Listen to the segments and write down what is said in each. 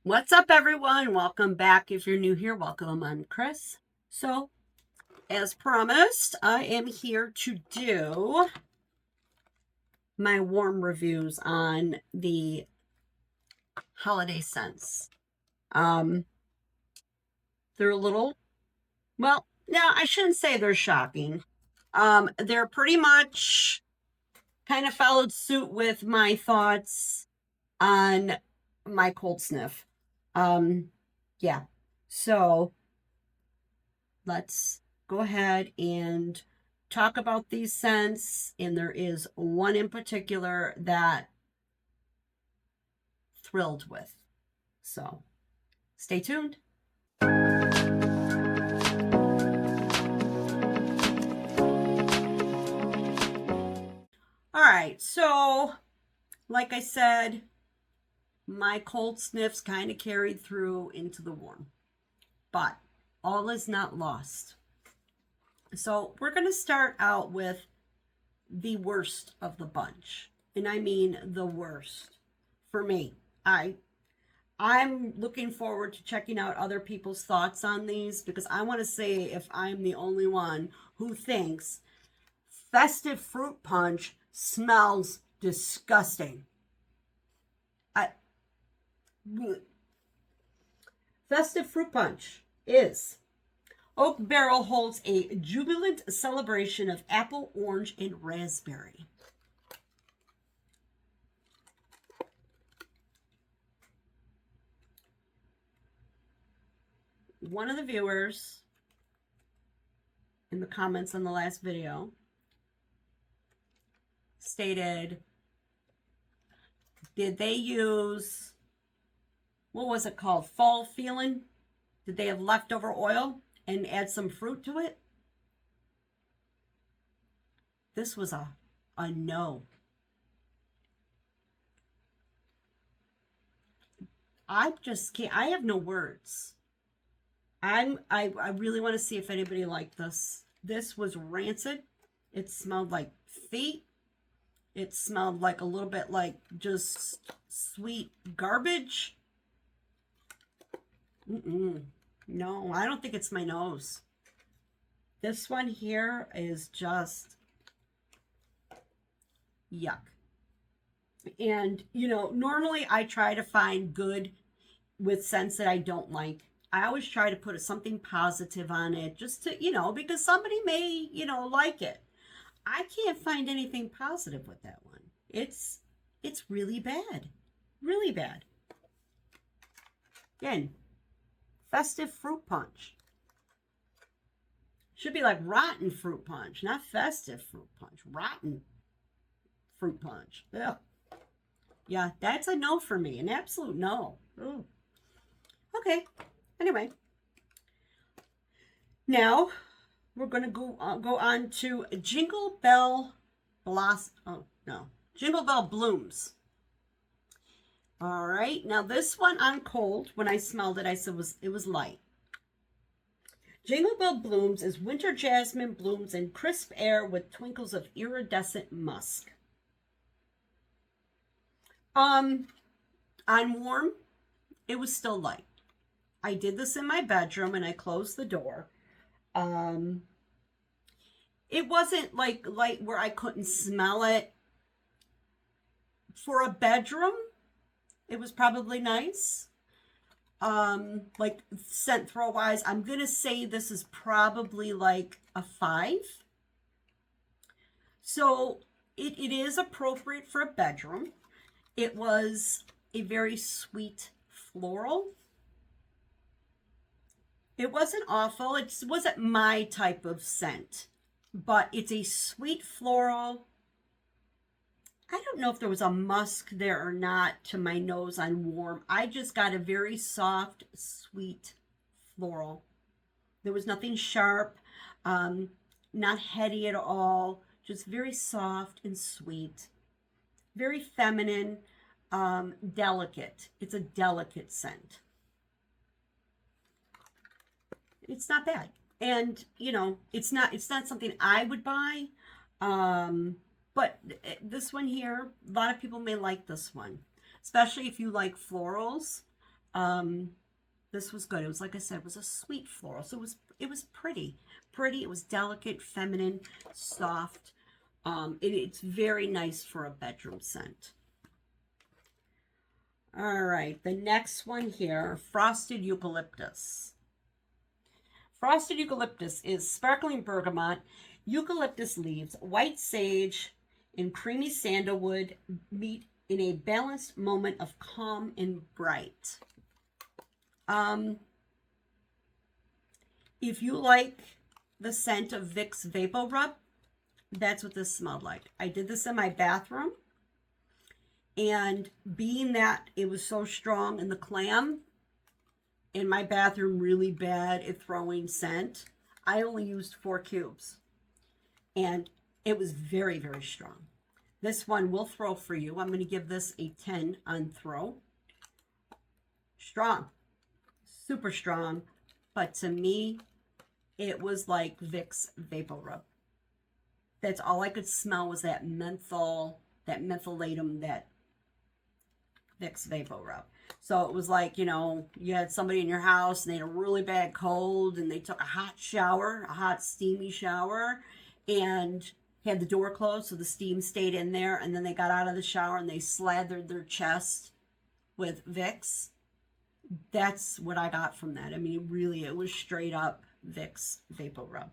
What's up, everyone? Welcome back. If you're new here, welcome. I'm Chris. So, as promised, I am here to do my warm reviews on the holiday scents. They're a little, well, no, I shouldn't say they're shocking. They're pretty much kind of followed suit with my thoughts on my cold sniff. Yeah. So, let's go ahead and talk about these scents. And there is one in particular that thrilled with. So stay tuned. All right. So, like I said, my cold sniffs kind of carried through into the warm, but all is not lost. So, we're going to start out with the worst of the bunch. And I mean the worst for me. I'm looking forward to checking out other people's thoughts on these because I want to say if I'm the only one who thinks festive fruit punch smells disgusting. Festive fruit punch is Oak Barrel holds a jubilant celebration of apple, orange, and raspberry. One of the viewers in the comments on the last video stated, did they use, what was it called, fall feeling? Did they have leftover oil and add some fruit to it? This was a no. I just can't, I have no words. I really want to see if anybody liked this. This was rancid. It smelled like feet. It smelled like a little bit like just sweet garbage. No, I don't think it's my nose. This one here is just yuck. And, you know, normally I try to find good with scents that I don't like. I always try to put something positive on it just to, you know, because somebody may, you know, like it. I can't find anything positive with that one. It's really bad. Really bad. Again, festive fruit punch. Should be like rotten fruit punch, not festive fruit punch. Rotten fruit punch. Ugh. Yeah, that's a no for me. An absolute no. Ooh. Okay. Anyway. Now, we're going to go on to Jingle Bell Jingle Bell Blooms. All right. Now, this one on cold, when I smelled it, I said it was light. Jingle Bell Blooms is winter jasmine blooms in crisp air with twinkles of iridescent musk. On warm, it was still light. I did this in my bedroom and I closed the door. It wasn't like light where I couldn't smell it. For a bedroom, it was probably nice. Like scent throw wise, I'm gonna say this is probably like a 5. So it is appropriate for a bedroom. It was a very sweet floral. It wasn't awful. It wasn't my type of scent, but it's a sweet floral. I don't know if there was a musk there or not to my nose on warm. I just got a very soft, sweet floral. There was nothing sharp, not heady at all, just very soft and sweet. Very feminine, delicate. It's a delicate scent. It's not bad. And, you know, it's not something I would buy. But this one here, a lot of people may like this one, especially if you like florals. This was good. It was, like I said, it was a sweet floral. So it was pretty. Pretty. It was delicate, feminine, soft. It's very nice for a bedroom scent. All right, the next one here, Frosted Eucalyptus. Frosted Eucalyptus is sparkling bergamot, eucalyptus leaves, white sage, and creamy sandalwood meet in a balanced moment of calm and bright. If you like the scent of Vicks Vapor Rub, that's what this smelled like. I did this in my bathroom, and being that it was so strong in the clam, in my bathroom really bad at throwing scent, I only used 4 cubes, and it was very, very strong. This one will throw for you. I'm going to give this a 10 on throw. Strong, super strong, but to me, it was like Vicks Vapor Rub. That's all I could smell was that menthol, that mentholatum, that Vicks Vapor Rub. So it was like, you know, you had somebody in your house and they had a really bad cold and they took a hot shower, a hot steamy shower, and had the door closed so the steam stayed in there, and then they got out of the shower and they slathered their chest with Vicks. That's what I got from that. I mean, really, it was straight up Vicks Vapor Rub.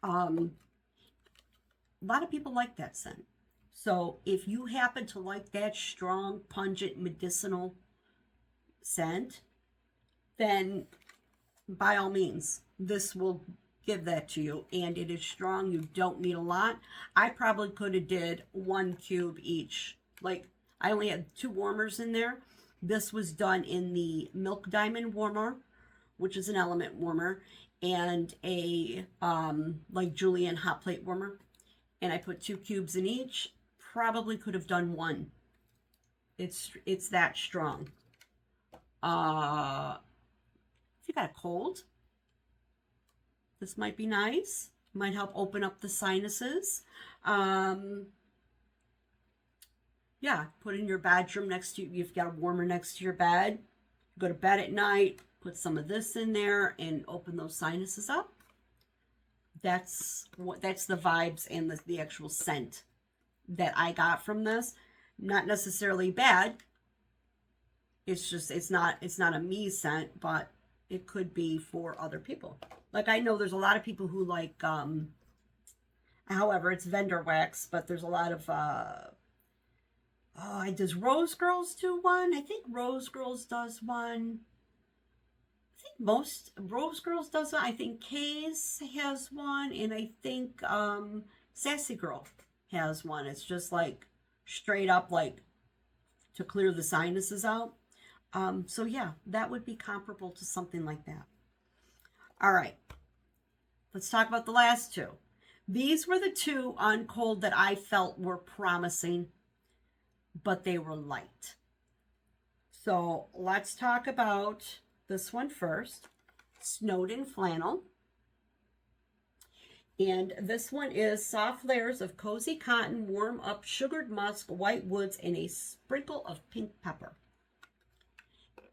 A lot of people like that scent. So if you happen to like that strong, pungent, medicinal scent, then by all means, this will give that to you. And it is strong. You don't need a lot. I probably could have did 1 cube each. Like, I only had 2 warmers in there. This was done in the Milk Diamond warmer, which is an element warmer, and a like Julian hot plate warmer. And I put 2 cubes in each. Probably could have done 1. It's that strong. If you got a cold, this might be nice. Might help open up the sinuses. Yeah, put in your bedroom next to you. You've got a warmer next to your bed. Go to bed at night, put some of this in there and open those sinuses up. That's the vibes and the actual scent that I got from this. Not necessarily bad. It's just it's not a me scent, but it could be for other people. Like, I know there's a lot of people who like however, it's vendor wax, but there's a lot of does Rose Girls do one? I think Rose Girls does one. I think most Rose Girls does one. I think Kay's has one, and I think Sassy Girl has one. It's just like straight up, like to clear the sinuses out. So yeah, that would be comparable to something like that. All right, let's talk about the last 2. These were the 2 on cold that I felt were promising, but they were light. So let's talk about this one first. Snowden Flannel. And this one is soft layers of cozy cotton, warm up sugared musk, white woods, and a sprinkle of pink pepper.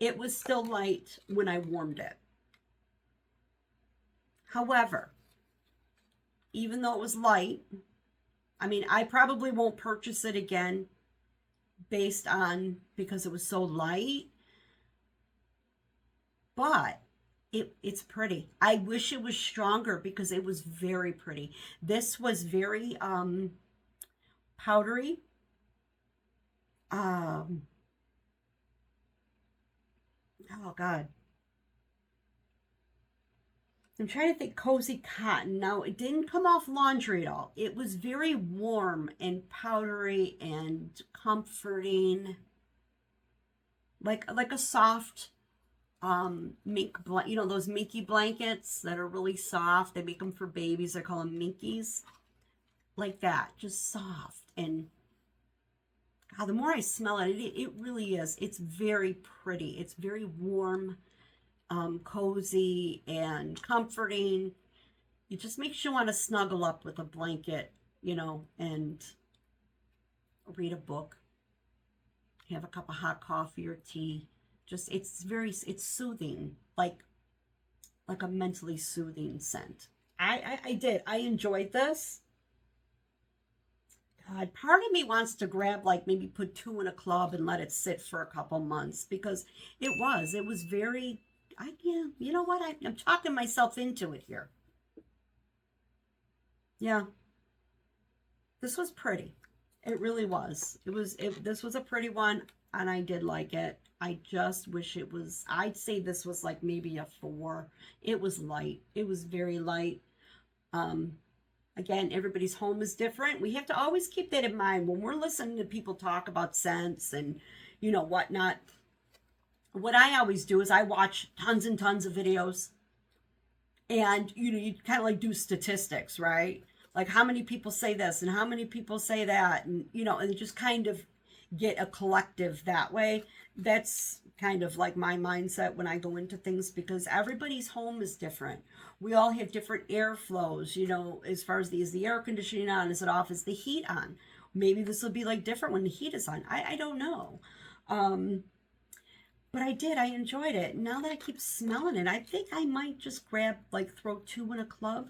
It was still light when I warmed it. However, even though it was light, I mean, I probably won't purchase it again because it was so light, but it's pretty. I wish it was stronger because it was very pretty. This was very powdery. Oh God. I'm trying to think. Cozy cotton. Now, it didn't come off laundry at all. It was very warm and powdery and comforting. Like a soft mink, you know, those minky blankets that are really soft. They make them for babies. They call them minkies. Like that. Just soft. And God, the more I smell it, it really is. It's very pretty. It's very warm, cozy, and comforting. It just makes you want to snuggle up with a blanket, you know, and read a book. have a cup of hot coffee or tea. Just it's soothing, like a mentally soothing scent. I did. I enjoyed this. God, part of me wants to grab, like, maybe put two in a club and let it sit for a couple months, because it was very, yeah, you know what? I'm talking myself into it here. Yeah, this was pretty. It really was. This was a pretty one, and I did like it. I just wish it was, I'd say this was like maybe a 4. It was light. It was very light. Um, Again, everybody's home is different. We have to always keep that in mind when we're listening to people talk about scents and, whatnot. What I always do is I watch tons and tons of videos, and you kind of like do statistics, right? Like how many people say this and how many people say that, and and just kind of get a collective that way. That's kind of like my mindset when I go into things, because everybody's home is different. We all have different airflows, as far as is the air conditioning on, is it off, is the heat on? Maybe this will be like different when the heat is on. I don't know. Um, but I enjoyed it. Now that I keep smelling it, I think I might just grab, like, throw 2 in a club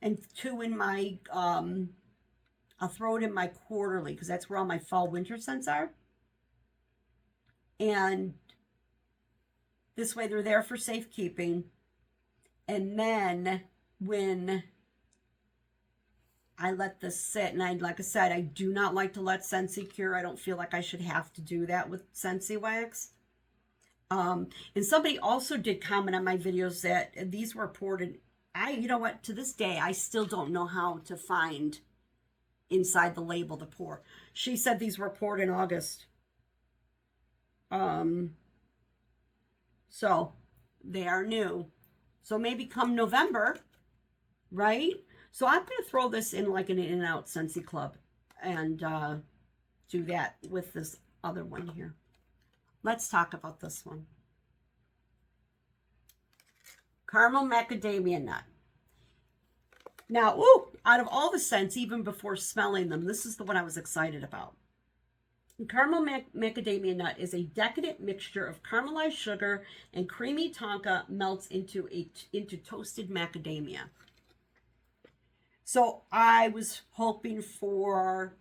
and 2 in my, I'll throw it in my quarterly, because that's where all my fall winter scents are. And this way they're there for safekeeping. And then when I let this sit, and like I said, I do not like to let Scentsy cure. I don't feel like I should have to do that with Scentsy wax. And somebody also did comment on my videos that these were poured in. You know what, to this day, I still don't know how to find inside the label to pour. She said these were poured in August. So they are new. So maybe come November, right? So I'm going to throw this in like an In-N-Out Scentsy Club and do that with this other one here. Let's talk about this one. Caramel Macadamia Nut. Now, out of all the scents, even before smelling them, this is the one I was excited about. Caramel Macadamia Nut is a decadent mixture of caramelized sugar and creamy tonka melts into toasted macadamia. So I was hoping for,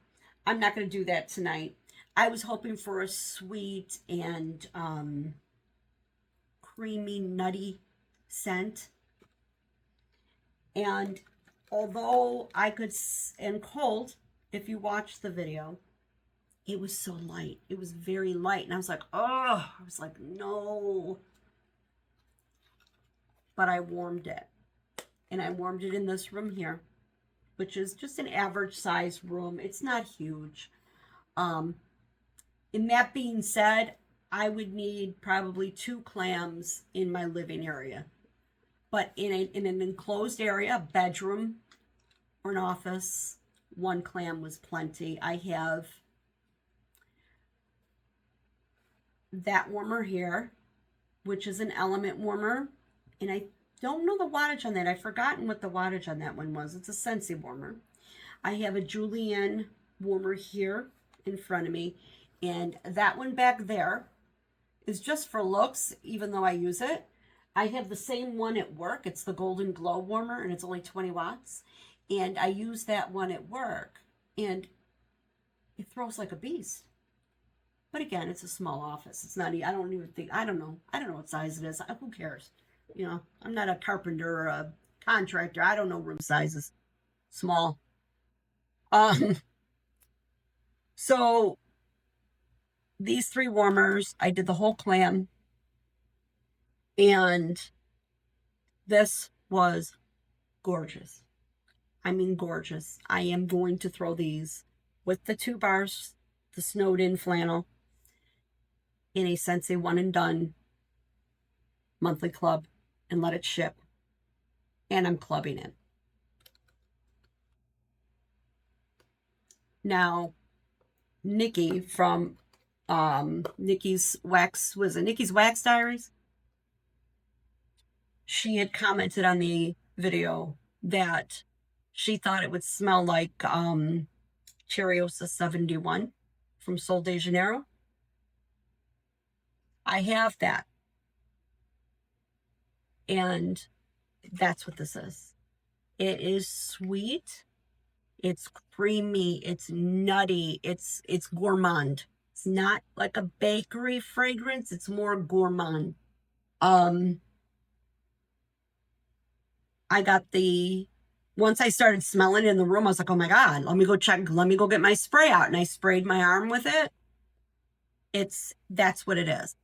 I'm not going to do that tonight. I was hoping for a sweet and creamy, nutty scent. And although I could, and cold, if you watch the video, it was so light. It was very light. And I was like, oh, I was like, no. But I warmed it. And I warmed it in this room here, which is just an average size room. It's not huge. In that being said, I would need probably 2 clams in my living area. But in an enclosed area, a bedroom or an office, 1 clam was plenty. I have that warmer here, which is an element warmer. And I don't know the wattage on that. I've forgotten what the wattage on that one was. It's a Scentsy warmer. I have a Julienne warmer here in front of me. And that one back there is just for looks, even though I use it. I have the same one at work. It's the Golden Glow warmer, and it's only 20 watts. And I use that one at work, and it throws like a beast. But again, it's a small office. It's not, I don't even think, I don't know what size it is. Who cares? I'm not a carpenter or a contractor. I don't know room sizes. Small. So these 3 warmers, I did the whole clam, and this was gorgeous. I mean, gorgeous. I am going to throw these with the 2 bars, the snowed in flannel, in a Scentsy One and Done monthly club, and let it ship. And I'm clubbing it. Now, Nikki from Nikki's Wax Diaries, she had commented on the video that she thought it would smell like Cherryosa 71 from Sol de Janeiro. I have that. And that's what this is. It is sweet. It's creamy. It's nutty. It's gourmand. It's not like a bakery fragrance. It's more gourmand. I got once I started smelling it in the room, I was like, oh my God, let me go get my spray out. And I sprayed my arm with it. That's what it is.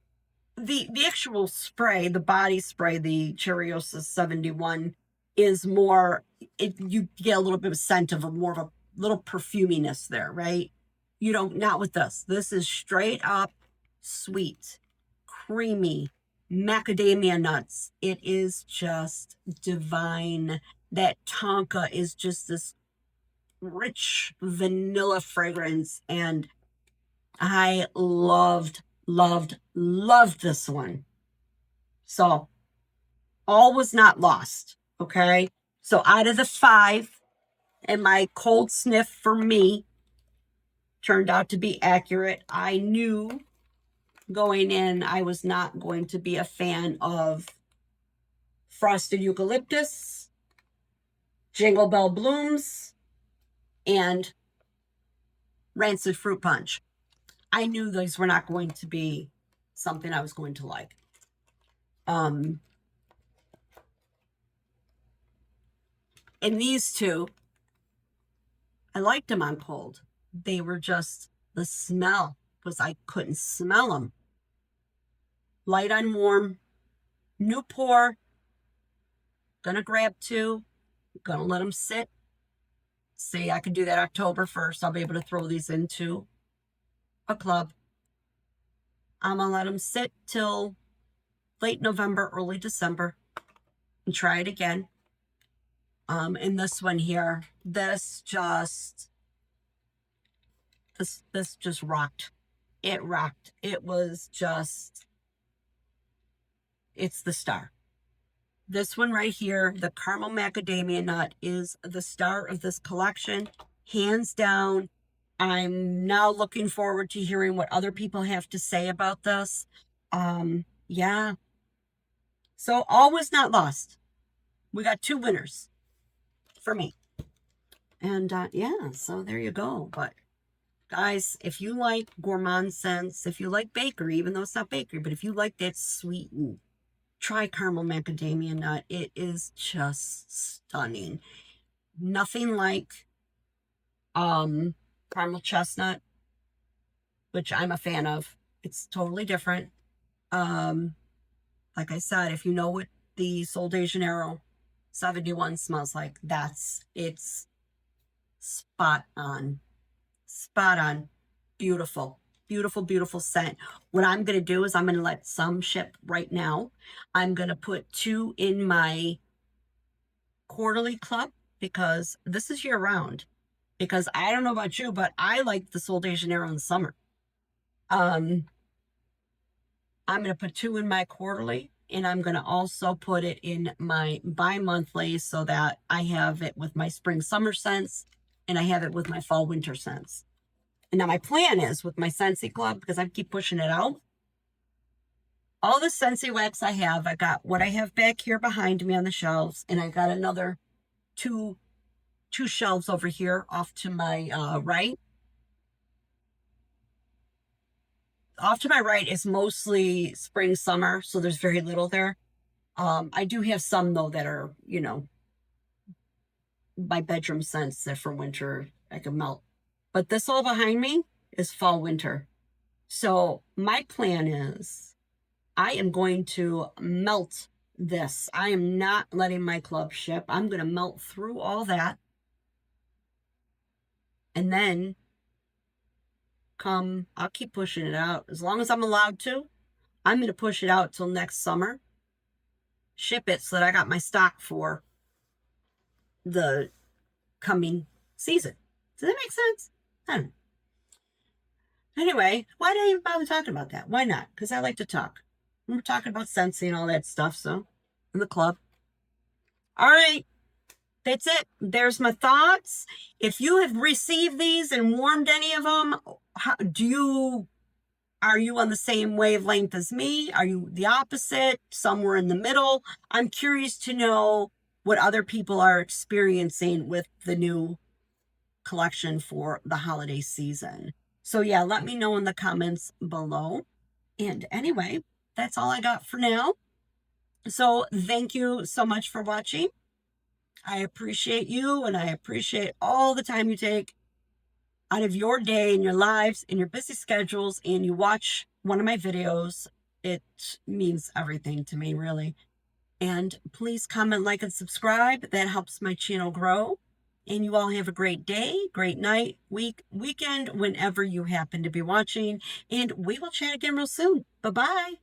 The actual spray, the body spray, the Cherryosis 71 is more, you get a little bit of scent of more of a little perfuminess there, right? You don't, not with this. This is straight up sweet, creamy, macadamia nuts. It is just divine. That tonka is just this rich vanilla fragrance, and I loved this one. So all was not lost. Okay. So out of the 5, and my cold sniff for me turned out to be accurate. I knew going in I was not going to be a fan of Frosted Eucalyptus, Jingle Bell Blooms, and Rancid Fruit Punch. I knew these were not going to be something I was going to like. And these two, I liked them on cold. They were just the smell, because I couldn't smell them. Light on warm, new pour. Gonna grab 2. Gonna let them sit. See, I can do that October 1st. I'll be able to throw these into a club. I'm gonna let them sit till late November, early December, and try it again. And this one here, this just rocked. It rocked. It was just, it's the star. This one right here, the caramel macadamia nut, is the star of this collection, hands down. I'm now looking forward to hearing what other people have to say about this. Yeah. So all was not lost. We got 2 winners for me. And yeah, so there you go. But guys, if you like gourmand scents, if you like bakery, even though it's not bakery, but if you like that sweet, try caramel macadamia nut. It is just stunning. Nothing like caramel chestnut, which I'm a fan of. It's totally different. Like I said, if you know what the Sol de Janeiro 71 smells like, it's spot on. Spot on. Beautiful. Beautiful, beautiful scent. What I'm going to do is I'm going to let some ship right now. I'm going to put 2 in my quarterly club, because this is year round. Because I don't know about you, but I like the Sol de Janeiro in the summer. I'm going to put 2 in my quarterly, and I'm going to also put it in my bi-monthly, so that I have it with my spring summer scents, and I have it with my fall winter scents. And now my plan is with my Scentsy club, because I keep pushing it out, all the Scentsy wax I got what I have back here behind me on the shelves, and I got another two shelves over here off to my right. Off to my right is mostly spring, summer, so there's very little there. I do have some, though, that are, my bedroom scents that for winter I can melt. But this all behind me is fall, winter. So my plan is I am going to melt this. I am not letting my club ship. I'm going to melt through all that. And then I'll keep pushing it out. As long as I'm allowed to, I'm going to push it out till next summer. Ship it so that I got my stock for the coming season. Does that make sense? I don't know. Anyway, why did I even bother talking about that? Why not? Because I like to talk. We're talking about Scentsy and all that stuff, so in the club. All right. that's it. There's my thoughts. If you have received these and warmed any of them, are you on the same wavelength as me? Are you the opposite? Somewhere in the middle? I'm curious to know what other people are experiencing with the new collection for the holiday season. So yeah, let me know in the comments below. And anyway, that's all I got for now. So thank you so much for watching. I appreciate you, and I appreciate all the time you take out of your day and your lives and your busy schedules, and you watch one of my videos. It means everything to me, really. And please comment, like, and subscribe. That helps my channel grow. And you all have a great day, great night, weekend, whenever you happen to be watching. And we will chat again real soon. Bye-bye.